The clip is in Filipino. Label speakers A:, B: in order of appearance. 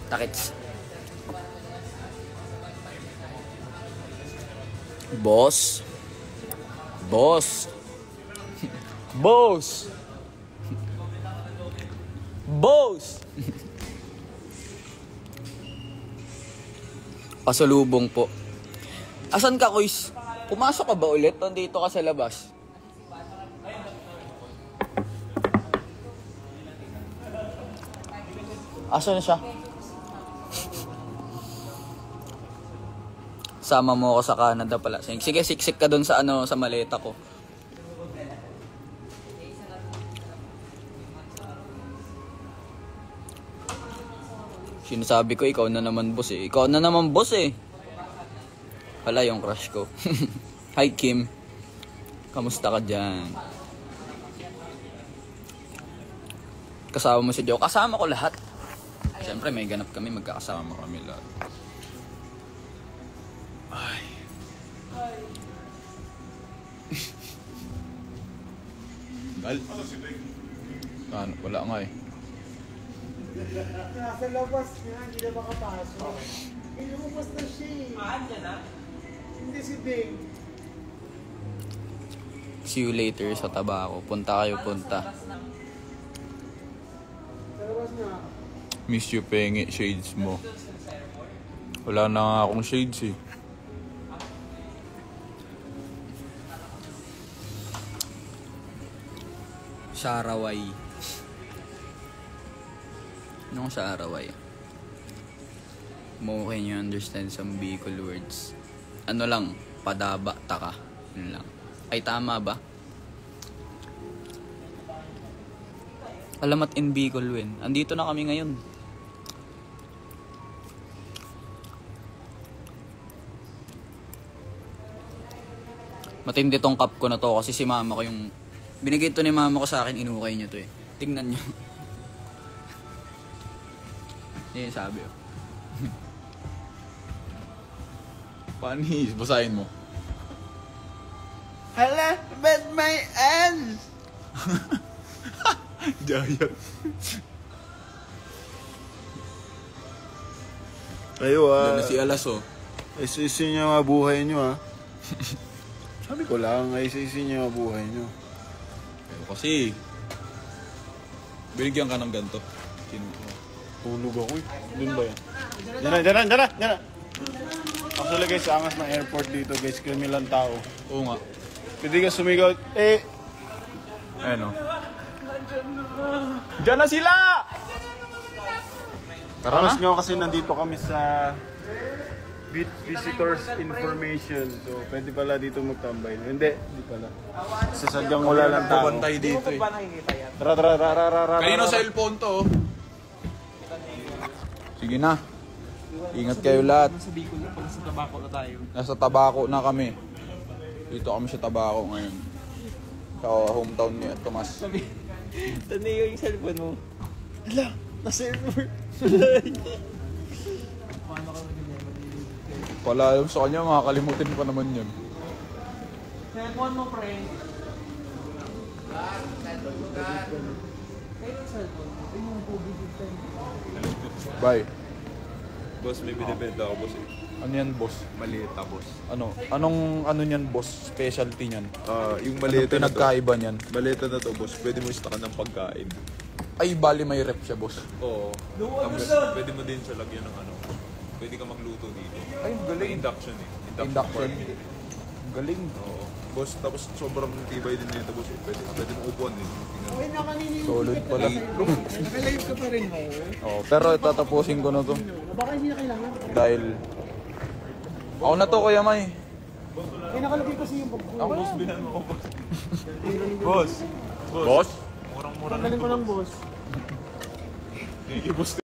A: Takits. Boss. Boss. Boss. Boss. Pasalubong po. Asan ka, Kuys? Pumasok ka ba ulit? Nandito ka sa labas. Asan siya? Sama mo ako sa Canada pala. Sige, siksik ka dun sa sa maleta ko. Sinasabi ko, ikaw na naman boss eh. Ikaw na naman boss eh. Pala yung crush ko. Hi Kim. Kamusta ka dyan? Kasama mo si Joe. Kasama ko lahat. Siyempre may ganap kami, magkakasama kami lahat. Ay. Gal. Ano, wala nga eh.
B: Nasa labas nga, hindi na makapasok. Lumabas na siya eh. Andyan na? Hindi si Ding.
A: See you later sa Tabaco. Punta kayo, punta.
B: Sa labas na.
C: Miss you, pengi, shades mo. Wala na nga akong shades eh.
A: Saraway. Anong Saraway? Mo can you understand some Bicol words? Ano lang, padaba, taka. Yun lang. Ay, tama ba? Alamat in Bicol, win. Andito na kami ngayon. Matindi tong cup ko na to kasi si mama ko yung... Binigay to ni mama ko sa akin, inukay niyo to eh. Tingnan niyo. Yan yung sabi oh.
C: Panis, basahin mo.
B: Hala, but my hands!
C: Giant.
D: Kayo
C: Yan na si Alas oh.
D: Isisin nyo nga buhay nyo Sabi ko lang, isisin nyo nga buhay nyo.
C: Pero kasi, binigyan ka ng ganito.
D: Tulog ako eh. Doon ba yan? Diyan na! Actually guys, angas ng airport dito guys. Kamilang tao.
C: Oo nga.
D: Pwede ka sumigaw.
C: Ayun oh. Diyan na sila! Tara na.
D: Nyo kasi nandito kami sa visitors information. So, pwede pala dito magtambay. Hindi pala. Sasadyang wala lang tao.
C: Pabantay dito eh.
D: Tara.
C: Kanino cellphone to oh. Sige na. Ingat kayo lahat.
B: Nasa Bicol na, nasa Tabaco na tayo.
C: Nasa Tabaco na kami. Dito kami sa Tabaco ngayon. Sa hometown ni Tomas.
B: Tanay yung cellphone mo. Hala, nasa airport.
C: Wala alam sa kanya, makakalimutin pa naman yun.
B: Cellphone mo, pre.
C: Bye.
E: Boss, may binibenta ako, boss eh.
C: Ano yan, boss?
E: Malita, boss.
C: Anong niyan, boss? Specialty niyan?
E: Yung
C: Anong
E: malita na to.
C: pinagkaiba niyan?
E: Malita na to, boss. Pwede mo istakan ng pagkain.
C: Ay, bali may rep siya, boss.
E: Oo. Tapos, pwede mo din siya lagyan ng ano. Pwede ka magluto dito.
C: Ay,
E: May
C: galing.
E: induction eh.
C: Induction.
E: part.
C: Galing.
E: Oo. Boss, tapos sobrang tibay din nito, boss. Pwede mo upuan eh.
B: Okay na kanina yung
C: Solid pala.
B: Naka-live ka pa rin mo.
C: Oh, pero tatapusin ko na to.
B: Baka hindi na kailangan.
C: Dahil... Ako na to, Kuya May.
B: Ay, nakalagay kasi yung bag ko.
C: Ako na.
E: Boss!
C: Boss?
E: Murang-mura
B: Galing ko ng boss.
E: Boss!